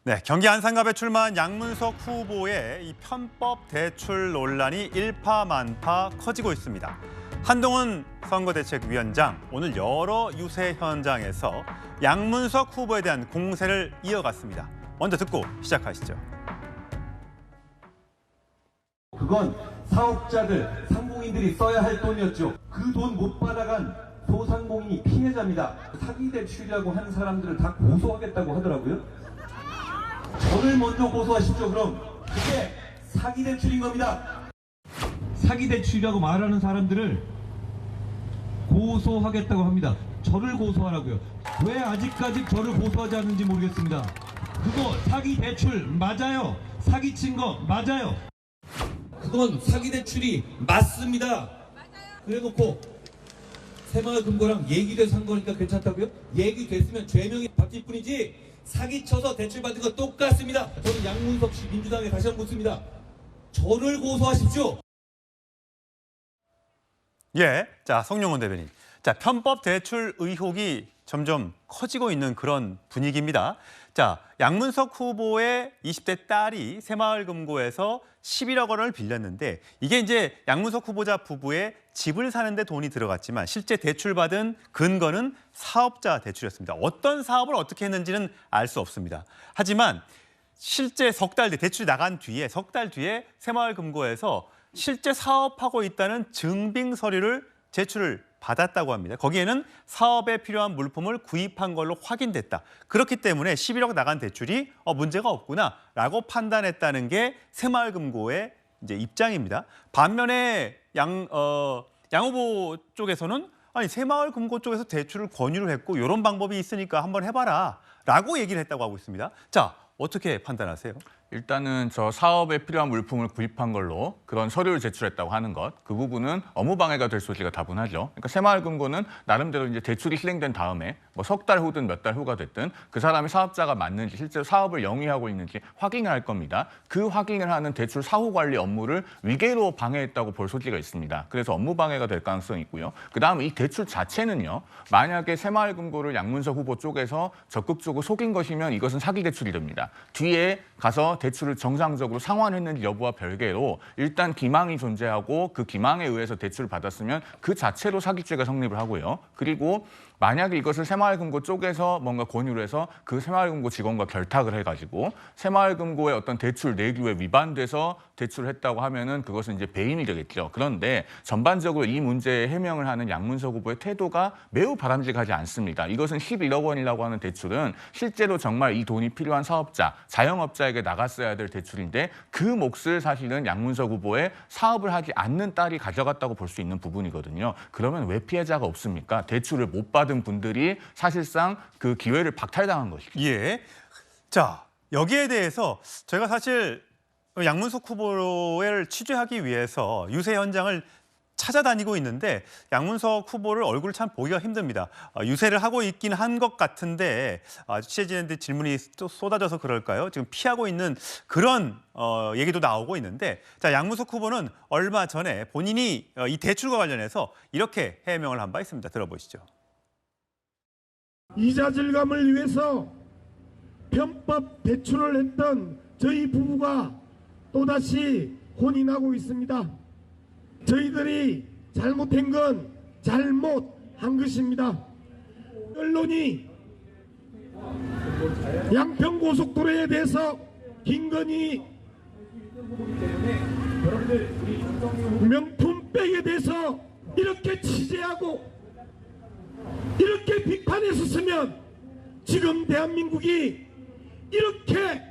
네, 경기 안산갑에 출마한 양문석 후보의 이 편법 대출 논란이 일파만파 커지고 있습니다. 한동훈 선거대책위원장 오늘 여러 유세 현장에서 양문석 후보에 대한 공세를 이어갔습니다. 먼저 듣고 시작하시죠. 그건 사업자들, 상공인들이 써야 할 돈이었죠. 그 돈 못 받아간 소상공인이 피해자입니다. 사기 대출이라고 하는 사람들을 다 고소하겠다고 하더라고요. 저를 먼저 고소하십시오. 그럼 그게 사기 대출인 겁니다. 사기 대출이라고 말하는 사람들을 고소하겠다고 합니다. 저를 고소하라고요. 왜 아직까지 저를 고소하지 않는지 모르겠습니다. 그거 사기 대출 맞아요. 사기친 거 맞아요. 그건 사기 대출이 맞습니다. 그래놓고 새마을금고랑 얘기돼서 한 거니까 괜찮다고요? 얘기됐으면 죄명이 바뀔 뿐이지 사기쳐서 대출받은 거 똑같습니다. 저는 양문석 씨 민주당에 다시 한번 묻습니다. 저를 고소하십시오. 예, 자 성룡원 대변인. 자 편법 대출 의혹이 점점 커지고 있는 그런 분위기입니다. 자 양문석 후보의 20대 딸이 새마을금고에서 11억 원을 빌렸는데 이게 이제 양문석 후보자 부부의 집을 사는데 돈이 들어갔지만 실제 대출받은 근거는 사업자 대출이었습니다. 어떤 사업을 어떻게 했는지는 알 수 없습니다. 하지만 실제 대출이 나간 뒤에 석 달 뒤에 새마을금고에서 실제 사업하고 있다는 증빙 서류를 제출을 받았다고 합니다. 거기에는 사업에 필요한 물품을 구입한 걸로 확인됐다. 그렇기 때문에 11억 나간 대출이 문제가 없구나라고 판단했다는 게 새마을금고의 이제 입장입니다. 반면에 양 후보 쪽에서는 아니 새마을금고 쪽에서 대출을 권유를 했고 이런 방법이 있으니까 한번 해봐라라고 얘기를 했다고 하고 있습니다. 자 어떻게 판단하세요? 일단은 저 사업에 필요한 물품을 구입한 걸로 그런 서류를 제출했다고 하는 것, 그 부분은 업무방해가 될 소지가 다분하죠. 그러니까 새마을금고는 나름대로 이제 대출이 실행된 다음에 뭐 석 달 후든 몇 달 후가 됐든 그 사람이 사업자가 맞는지 실제로 사업을 영위하고 있는지 확인을 할 겁니다. 그 확인을 하는 대출 사후 관리 업무를 위계로 방해했다고 볼 소지가 있습니다. 그래서 업무방해가 될 가능성이 있고요. 그다음 이 대출 자체는요. 만약에 새마을금고를 양문석 후보 쪽에서 적극적으로 속인 것이면 이것은 사기 대출이 됩니다. 뒤에 가서 대출을 정상적으로 상환했는지 여부와 별개로 일단 기망이 존재하고 그 기망에 의해서 대출을 받았으면 그 자체로 사기죄가 성립을 하고요. 그리고 만약에 이것을 새마을금고 쪽에서 뭔가 권유를 해서 그 새마을금고 직원과 결탁을 해가지고 새마을금고의 어떤 대출 내규에 위반돼서 대출을 했다고 하면은 그것은 이제 배임이 되겠죠. 그런데 전반적으로 이 문제에 해명을 하는 양문석 후보의 태도가 매우 바람직하지 않습니다. 이것은 11억 원이라고 하는 대출은 실제로 정말 이 돈이 필요한 사업자, 자영업자에게 나갔어야 될 대출인데 그 몫을 사실은 양문석 후보의 사업을 하지 않는 딸이 가져갔다고 볼 수 있는 부분이거든요. 그러면 왜 피해자가 없습니까? 대출을 못 받은 분들이 사실상 그 기회를 박탈당한 것이죠. 예. 자, 여기에 대해서 저희가 사실 양문석 후보를 취재하기 위해서 유세 현장을 찾아다니고 있는데 양문석 후보를 얼굴을 참 보기가 힘듭니다. 유세를 하고 있긴 한 것 같은데 취재진한테 질문이 또 쏟아져서 그럴까요? 지금 피하고 있는 그런 얘기도 나오고 있는데 자 양문석 후보는 얼마 전에 본인이 이 대출과 관련해서 이렇게 해명을 한 바 있습니다. 들어보시죠. 이자 절감을 위해서 편법 대출을 했던 저희 부부가 또다시 혼인하고 있습니다. 저희들이 잘못한 건 잘못한 것입니다. 언론이 양평고속도로에 대해서 김건희 명품백에 대해서 이렇게 취재하고 이렇게 비판했었으면 지금 대한민국이 이렇게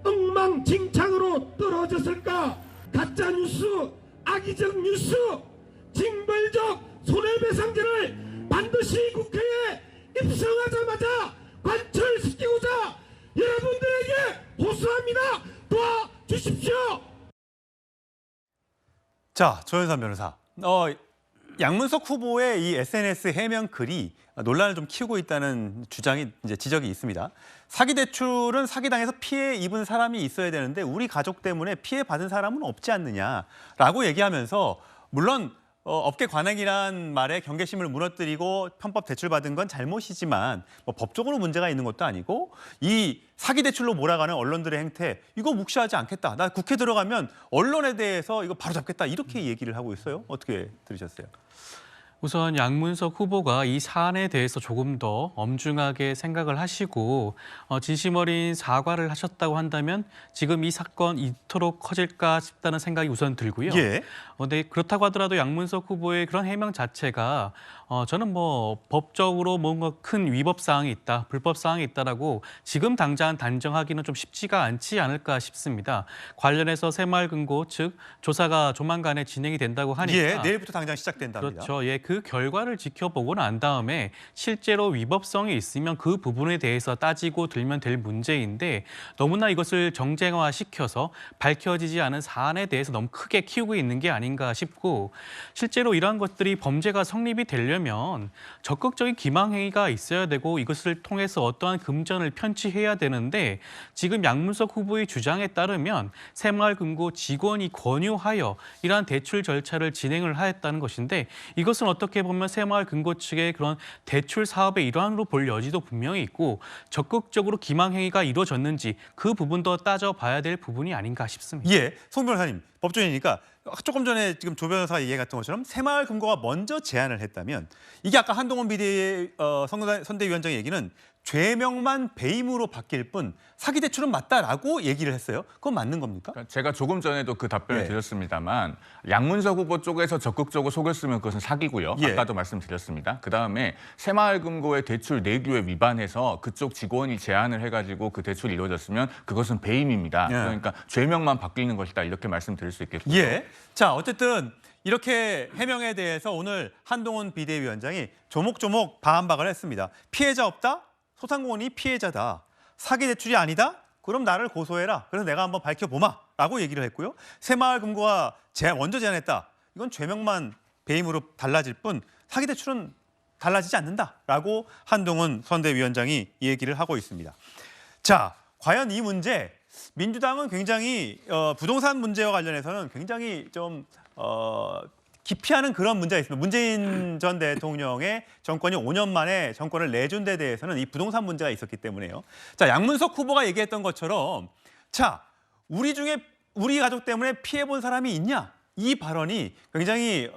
엉망진창으로 떨어졌을까? 가짜뉴스, 악의적 뉴스, 징벌적 손해배상제를 반드시 국회에 입성하자마자 관철시키고자 여러분들에게 호소합니다. 도와주십시오. 자, 조현선 변호사. 양문석 후보의 이 SNS 해명 글이 논란을 좀 키우고 있다는 지적이 있습니다. 사기 대출은 사기당해서 피해 입은 사람이 있어야 되는데 우리 가족 때문에 피해 받은 사람은 없지 않느냐라고 얘기하면서 물론 업계 관행이란 말에 경계심을 무너뜨리고 편법 대출받은 건 잘못이지만 뭐 법적으로 문제가 있는 것도 아니고 이 사기 대출로 몰아가는 언론들의 행태 이거 묵시하지 않겠다. 나 국회 들어가면 언론에 대해서 이거 바로 잡겠다. 이렇게 얘기를 하고 있어요. 어떻게 들으셨어요? 우선 양문석 후보가 이 사안에 대해서 조금 더 엄중하게 생각을 하시고 진심 어린 사과를 하셨다고 한다면 지금 이 사건 이토록 커질까 싶다는 생각이 우선 들고요. 예. 네, 그렇다고 하더라도 양문석 후보의 그런 해명 자체가 저는 뭐 법적으로 뭔가 큰 위법 사항이 있다, 불법 사항이 있다라고 지금 당장 단정하기는 좀 쉽지가 않지 않을까 싶습니다. 관련해서 새마을금고 측 조사가 조만간에 진행이 된다고 하니까 예, 내일부터 당장 시작된답니다. 그렇죠. 예, 그 결과를 지켜보고 난 다음에 실제로 위법성이 있으면 그 부분에 대해서 따지고 들면 될 문제인데 너무나 이것을 정쟁화시켜서 밝혀지지 않은 사안에 대해서 너무 크게 키우고 있는 게 아닌가 싶고 실제로 이러한 것들이 범죄가 성립이 되려면 적극적인 기망행위가 있어야 되고 이것을 통해서 어떠한 금전을 편취해야 되는데 지금 양문석 후보의 주장에 따르면 새마을금고 직원이 권유하여 이러한 대출 절차를 진행을 하였다는 것인데 이것은 어떻게 보면 새마을금고 측의 그런 대출 사업의 일환으로 볼 여지도 분명히 있고 적극적으로 기망행위가 이루어졌는지 그 부분도 따져봐야 될 부분이 아닌가 싶습니다. 예, 송 변호사님, 법조인이니까 조금 전에 지금 조 변호사 얘기했던 것처럼 새마을금고가 먼저 제안을 했다면 이게 아까 한동훈 선대위원장의 얘기는 죄명만 배임으로 바뀔 뿐 사기 대출은 맞다라고 얘기를 했어요. 그건 맞는 겁니까? 그러니까 제가 조금 전에도 그 답변을 예. 드렸습니다만 양문석 후보 쪽에서 적극적으로 속을 쓰면 그것은 사기고요. 예. 아까도 말씀드렸습니다. 그다음에 새마을금고의 대출 내규에 위반해서 그쪽 직원이 제안을 해가지고 그 대출이 이루어졌으면 그것은 배임입니다. 예. 그러니까 죄명만 바뀌는 것이다 이렇게 말씀드릴 수 있겠고요. 예. 자, 어쨌든 이렇게 해명에 대해서 오늘 한동훈 비대위원장이 조목조목 반박을 했습니다. 피해자 없다? 소상공인이 피해자다. 사기 대출이 아니다? 그럼 나를 고소해라. 그래서 내가 한번 밝혀보마. 라고 얘기를 했고요. 새마을금고가 먼저 제안했다. 이건 죄명만 배임으로 달라질 뿐 사기 대출은 달라지지 않는다. 라고 한동훈 선대위원장이 얘기를 하고 있습니다. 자, 과연 이 문제 민주당은 굉장히 부동산 문제와 관련해서는 굉장히 좀 기피하는 그런 문제가 있습니다. 문재인 전 대통령의 정권이 5년 만에 정권을 내준 데 대해서는 이 부동산 문제가 있었기 때문에요. 자, 양문석 후보가 얘기했던 것처럼 자, 우리 중에 우리 가족 때문에 피해본 사람이 있냐? 이 발언이 굉장히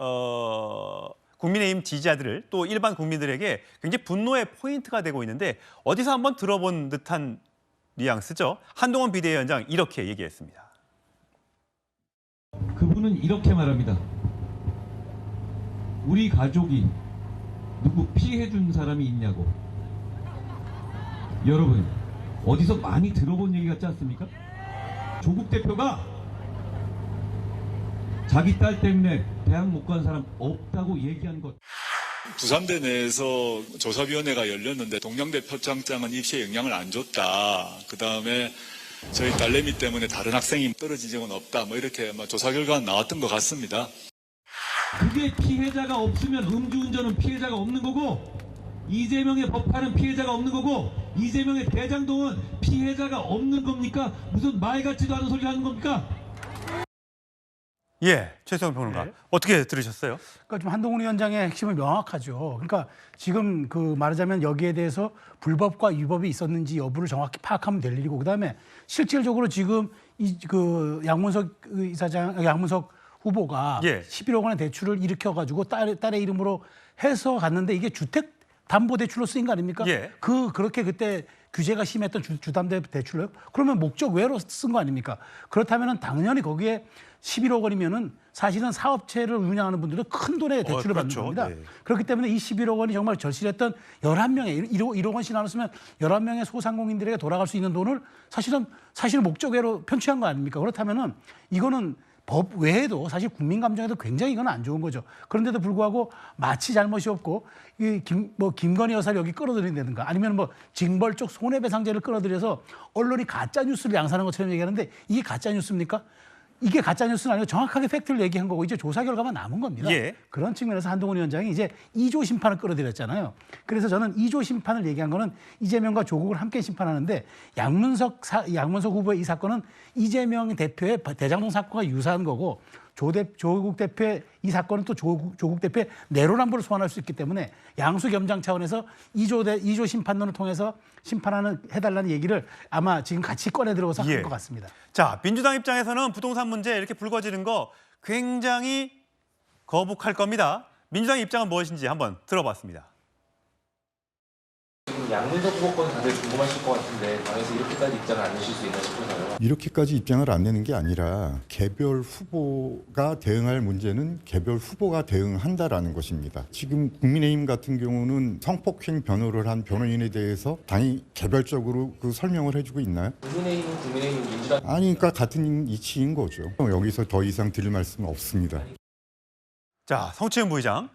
국민의힘 지지자들을 또 일반 국민들에게 굉장히 분노의 포인트가 되고 있는데 어디서 한번 들어본 듯한 뉘앙스죠. 한동훈 비대위원장 이렇게 얘기했습니다. 그분은 이렇게 말합니다. 우리 가족이 누구 피해준 사람이 있냐고. 여러분, 어디서 많이 들어본 얘기 같지 않습니까? 조국 대표가 자기 딸 때문에 대학 못 간 사람 없다고 얘기한 것. 부산대 내에서 조사위원회가 열렸는데 동양대 표창장은 입시에 영향을 안 줬다. 그다음에 저희 딸내미 때문에 다른 학생이 떨어진 적은 없다. 뭐 이렇게 조사 결과가 나왔던 것 같습니다. 그게 피해자가 없으면 음주운전은 피해자가 없는 거고 이재명의 법화는 피해자가 없는 거고 이재명의 대장동은 피해자가 없는 겁니까? 무슨 말 같지도 않은 소리 하는 겁니까? 예, 최수영 평론가. 네. 어떻게 들으셨어요? 그러니까 좀 한동훈 위원장의 핵심은 명확하죠. 그러니까 지금 그 말하자면 여기에 대해서 불법과 위법이 있었는지 여부를 정확히 파악하면 될 일이고 그다음에 실질적으로 지금 그 양문석 후보가 예. 11억 원의 대출을 일으켜가지고 딸의 이름으로 해서 갔는데 이게 주택 담보 대출로 쓰인 거 아닙니까? 예. 그렇게 그때 규제가 심했던 주담대 대출로요? 그러면 목적 외로 쓴 거 아닙니까? 그렇다면은 당연히 거기에 11억 원이면은 사실은 사업체를 운영하는 분들은 큰 돈의 대출을 받는 그렇죠. 겁니다. 네. 그렇기 때문에 이 11억 원이 정말 절실했던 11명의 1억 원씩 나눴으면 11명의 소상공인들에게 돌아갈 수 있는 돈을 사실은 목적 외로 편취한 거 아닙니까? 그렇다면은 이거는 법 외에도 사실 국민 감정에도 굉장히 이건 안 좋은 거죠. 그런데도 불구하고 마치 잘못이 없고 김건희 여사를 여기 끌어들인다든가 아니면 뭐 징벌적 손해배상제를 끌어들여서 언론이 가짜 뉴스를 양산하는 것처럼 얘기하는데 이게 가짜 뉴스입니까? 이게 가짜 뉴스는 아니고 정확하게 팩트를 얘기한 거고 이제 조사 결과만 남은 겁니다. 예. 그런 측면에서 한동훈 위원장이 이제 2조 심판을 끌어들였잖아요. 그래서 저는 2조 심판을 얘기한 거는 이재명과 조국을 함께 심판하는데 양문석 후보의 이 사건은 이재명 대표의 대장동 사건과 유사한 거고 조국 대표의 이 사건은 또 조국 대표의 내로남불을 소환할 수 있기 때문에 양수 겸장 차원에서 2조 심판론을 통해서 해달라는 얘기를 아마 지금 같이 꺼내 들어서 예. 할 것 같습니다. 자, 민주당 입장에서는 부동산 문제 이렇게 불거지는 거 굉장히 거북할 겁니다. 민주당 입장은 무엇인지 한번 들어봤습니다. 지금 양문석 후보권 다들 궁금하실 것 같은데 당에서 이렇게까지 입장을 안 내실 수 있나 싶어서요. 이렇게까지 입장을 안 내는 게 아니라 개별 후보가 대응할 문제는 개별 후보가 대응한다라는 것입니다. 지금 국민의힘 같은 경우는 성폭행 변호를 한 변호인에 대해서 당이 개별적으로 그 설명을 해주고 있나요? 국민의힘 민주당 아니, 그러니까 같은 이치인 거죠. 여기서 더 이상 드릴 말씀은 없습니다. 자, 성채윤 부의장.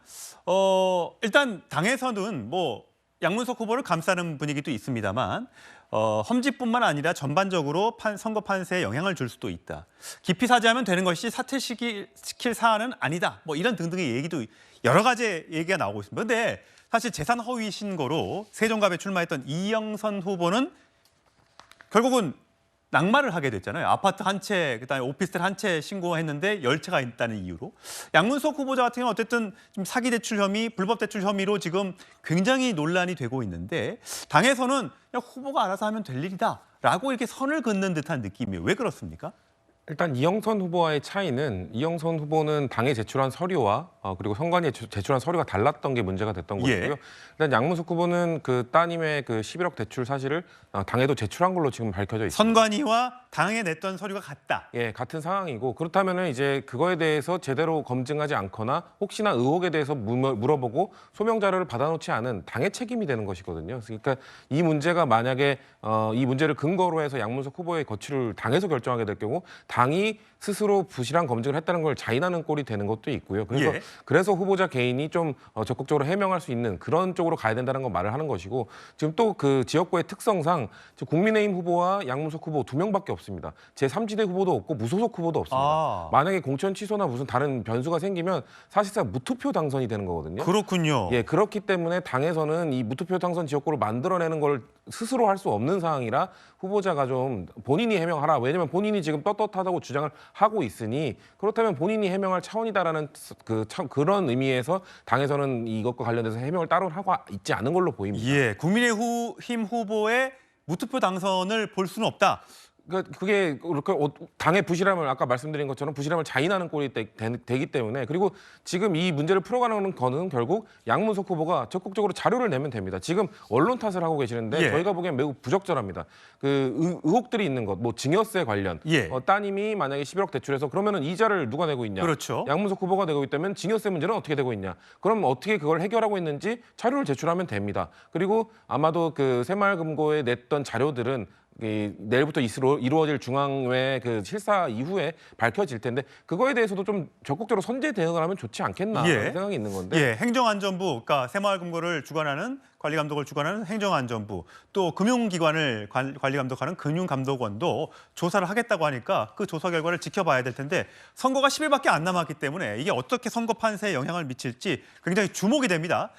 일단 당에서는 뭐 양문석 후보를 감싸는 분위기도 있습니다만 험지뿐만 아니라 전반적으로 선거 판세에 영향을 줄 수도 있다. 깊이 사죄하면 되는 것이 사퇴시킬 사안은 아니다. 뭐 이런 등등의 얘기도 여러 가지 얘기가 나오고 있습니다. 그런데 사실 재산 허위 신고로 세종갑에 출마했던 이영선 후보는 결국은 낙마를 하게 됐잖아요. 아파트 한 채, 그다음에 오피스텔 한 채 신고했는데 10채가 있다는 이유로. 양문석 후보자 같은 경우는 어쨌든 지금 사기 대출 혐의, 불법 대출 혐의로 지금 굉장히 논란이 되고 있는데 당에서는 그냥 후보가 알아서 하면 될 일이다라고 이렇게 선을 긋는 듯한 느낌이에요. 왜 그렇습니까? 일단 이영선 후보와의 차이는 이영선 후보는 당에 제출한 서류와 그리고 선관위에 제출한 서류가 달랐던 게 문제가 됐던 예. 것이고요. 일단 양문석 후보는 그 따님의 그 11억 대출 사실을 당에도 제출한 걸로 지금 밝혀져 있습니다. 선관위와 당에 냈던 서류가 같다. 예, 같은 상황이고 그렇다면은 이제 그거에 대해서 제대로 검증하지 않거나 혹시나 의혹에 대해서 물어보고 소명 자료를 받아놓지 않은 당의 책임이 되는 것이거든요. 그러니까 이 문제가 만약에 이 문제를 근거로 해서 양문석 후보의 거취를 당에서 결정하게 될 경우 당이 스스로 부실한 검증을 했다는 걸 자인하는 꼴이 되는 것도 있고요. 그래서 예. 그래서 후보자 개인이 좀 적극적으로 해명할 수 있는 그런 쪽으로 가야 된다는 건 말을 하는 것이고 지금 또 그 지역구의 특성상 국민의힘 후보와 양문석 후보 2명밖에 없습니다. 제3지대 후보도 없고 무소속 후보도 없습니다. 만약에 공천 취소나 무슨 다른 변수가 생기면 사실상 무투표 당선이 되는 거거든요. 그렇군요. 예, 그렇기 때문에 당에서는 이 무투표 당선 지역구를 만들어내는 걸 스스로 할 수 없는 상황이라 후보자가 좀 본인이 해명하라. 왜냐하면 본인이 지금 떳떳하다고 주장을 하고 있으니 그렇다면 본인이 해명할 차원이다라는 그런 의미에서 당에서는 이것과 관련돼서 해명을 따로 하고 있지 않은 걸로 보입니다. 예, 국민의힘 후보의 무투표 당선을 볼 수는 없다. 그게 그렇게 당의 부실함을 아까 말씀드린 것처럼 부실함을 자인하는 꼴이 되기 때문에 그리고 지금 이 문제를 풀어가는 거는 결국 양문석 후보가 적극적으로 자료를 내면 됩니다. 지금 언론 탓을 하고 계시는데 예. 저희가 보기엔 매우 부적절합니다. 그 의혹들이 있는 것, 뭐 증여세 관련, 예. 따님이 만약에 11억 대출해서 그러면은 이자를 누가 내고 있냐? 그렇죠. 양문석 후보가 내고 있다면 증여세 문제는 어떻게 되고 있냐? 그럼 어떻게 그걸 해결하고 있는지 자료를 제출하면 됩니다. 그리고 아마도 그 새마을금고에 냈던 자료들은 내일부터 이루어질 중앙회 그 실사 이후에 밝혀질 텐데 그거에 대해서도 좀 적극적으로 선제 대응을 하면 좋지 않겠나 예. 하는 생각이 있는 건데. 예, 행정안전부, 그러니까 새마을금고를 주관하는 관리감독을 주관하는 행정안전부, 또 금융기관을 관리감독하는 금융감독원도 조사를 하겠다고 하니까 그 조사 결과를 지켜봐야 될 텐데 선거가 10일밖에 안 남았기 때문에 이게 어떻게 선거 판세에 영향을 미칠지 굉장히 주목이 됩니다.